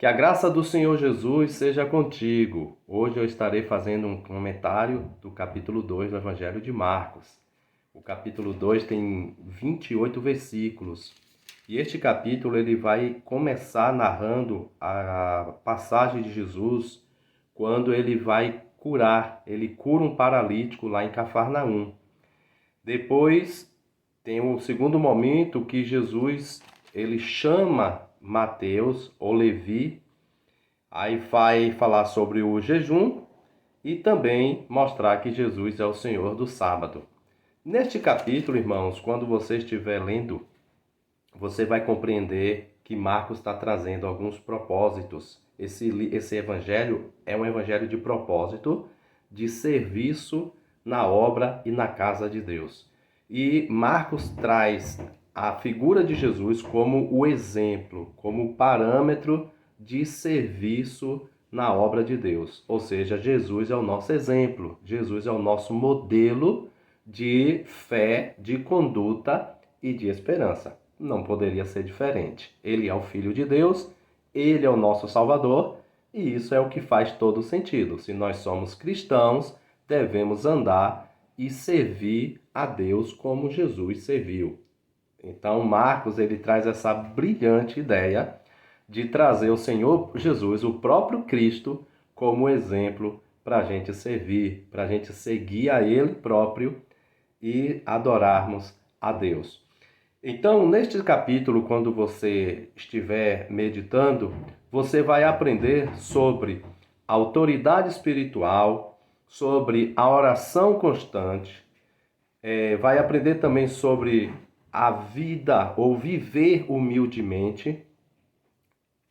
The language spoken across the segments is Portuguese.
Que a graça do Senhor Jesus seja contigo. Hoje eu estarei fazendo um comentário do capítulo 2 do Evangelho de Marcos. O capítulo 2 tem 28 versículos. E este capítulo ele vai começar narrando a passagem de Jesus quando ele vai curar. Ele cura um paralítico lá em Cafarnaum. Depois tem o segundo momento que Jesus ele chama Mateus ou Levi, aí vai falar sobre o jejum e também mostrar que Jesus é o Senhor do sábado. Neste capítulo, irmãos, quando você estiver lendo, você vai compreender que Marcos está trazendo alguns propósitos. Esse evangelho é um evangelho de propósito, de serviço na obra e na casa de Deus. E Marcos traz a figura de Jesus como o exemplo, como o parâmetro de serviço na obra de Deus. Ou seja, Jesus é o nosso exemplo, Jesus é o nosso modelo de fé, de conduta e de esperança. Não poderia ser diferente. Ele é o Filho de Deus, ele é o nosso Salvador, e isso é o que faz todo sentido. Se nós somos cristãos, devemos andar e servir a Deus como Jesus serviu. Então, Marcos ele traz essa brilhante ideia de trazer o Senhor Jesus, o próprio Cristo, como exemplo para a gente servir, para a gente seguir a Ele próprio e adorarmos a Deus. Então, neste capítulo, quando você estiver meditando, você vai aprender sobre a autoridade espiritual, sobre a oração constante, vai aprender também sobre a vida ou viver humildemente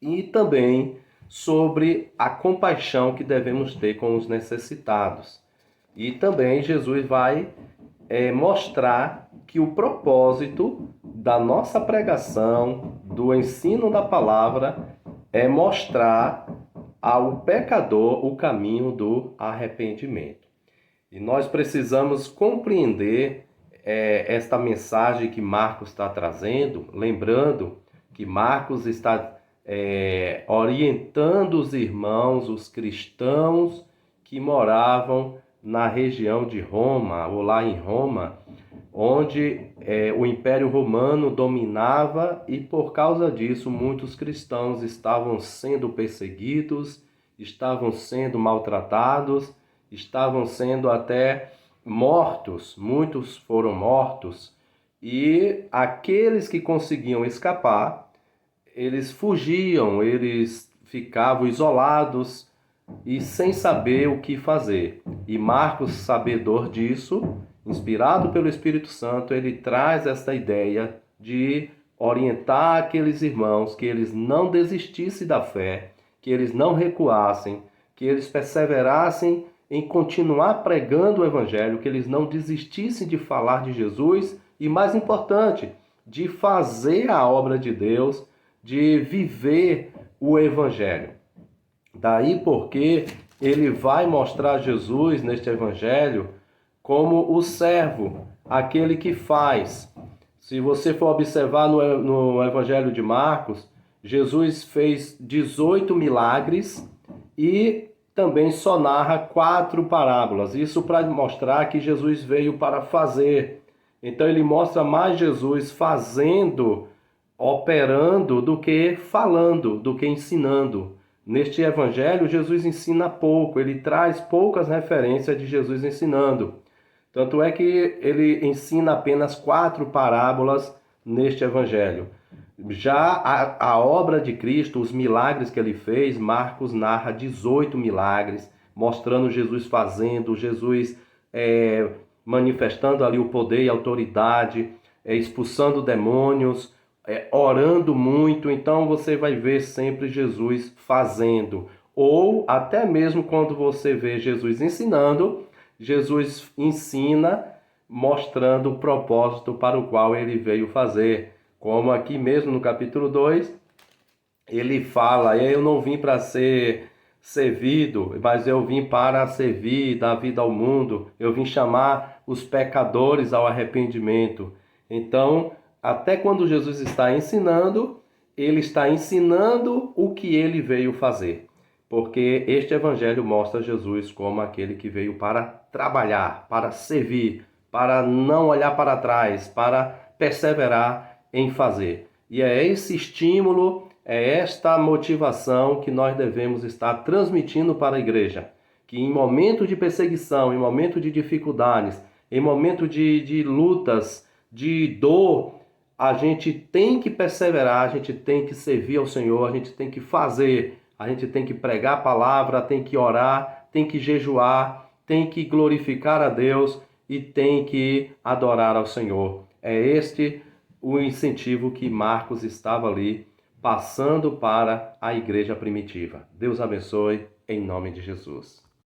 e também sobre a compaixão que devemos ter com os necessitados. E também Jesus vai mostrar que o propósito da nossa pregação, do ensino da palavra, é mostrar ao pecador o caminho do arrependimento. E nós precisamos compreender esta mensagem que Marcos está trazendo, lembrando que Marcos está orientando os irmãos, os cristãos que moravam na região de Roma, ou lá em Roma, onde o Império Romano dominava e por causa disso muitos cristãos estavam sendo perseguidos, estavam sendo maltratados, estavam sendo até mortos, muitos foram mortos, e aqueles que conseguiam escapar, eles fugiam, eles ficavam isolados e sem saber o que fazer. E Marcos, sabedor disso, inspirado pelo Espírito Santo, ele traz esta ideia de orientar aqueles irmãos que eles não desistissem da fé, que eles não recuassem, que eles perseverassem em continuar pregando o Evangelho, que eles não desistissem de falar de Jesus e, mais importante, de fazer a obra de Deus, de viver o Evangelho. Daí porque ele vai mostrar Jesus neste Evangelho como o servo, aquele que faz. Se você for observar no Evangelho de Marcos, Jesus fez 18 milagres e também só narra 4 parábolas. Isso para mostrar que Jesus veio para fazer. Então ele mostra mais Jesus fazendo, operando, do que falando, do que ensinando. Neste evangelho, Jesus ensina pouco, ele traz poucas referências de Jesus ensinando. Tanto é que ele ensina apenas 4 parábolas neste evangelho. Já a obra de Cristo, os milagres que ele fez, Marcos narra 18 milagres, mostrando Jesus fazendo, Jesus manifestando ali o poder e a autoridade, expulsando demônios, orando muito. Então você vai ver sempre Jesus fazendo. Ou até mesmo quando você vê Jesus ensinando, Jesus ensina mostrando o propósito para o qual ele veio fazer. Como aqui mesmo no capítulo 2, ele fala: eu não vim para ser servido, mas eu vim para servir, dar vida ao mundo. Eu vim chamar os pecadores ao arrependimento. Então, até quando Jesus está ensinando, ele está ensinando o que ele veio fazer. Porque este evangelho mostra Jesus como aquele que veio para trabalhar, para servir, para não olhar para trás, para perseverar em fazer. E é esse estímulo, é esta motivação que nós devemos estar transmitindo para a igreja. Que em momento de perseguição, em momento de dificuldades, em momento de lutas, de dor, a gente tem que perseverar, a gente tem que servir ao Senhor, a gente tem que fazer, a gente tem que pregar a palavra, tem que orar, tem que jejuar, tem que glorificar a Deus e tem que adorar ao Senhor. É este o incentivo que Marcos estava ali passando para a igreja primitiva. Deus abençoe, em nome de Jesus.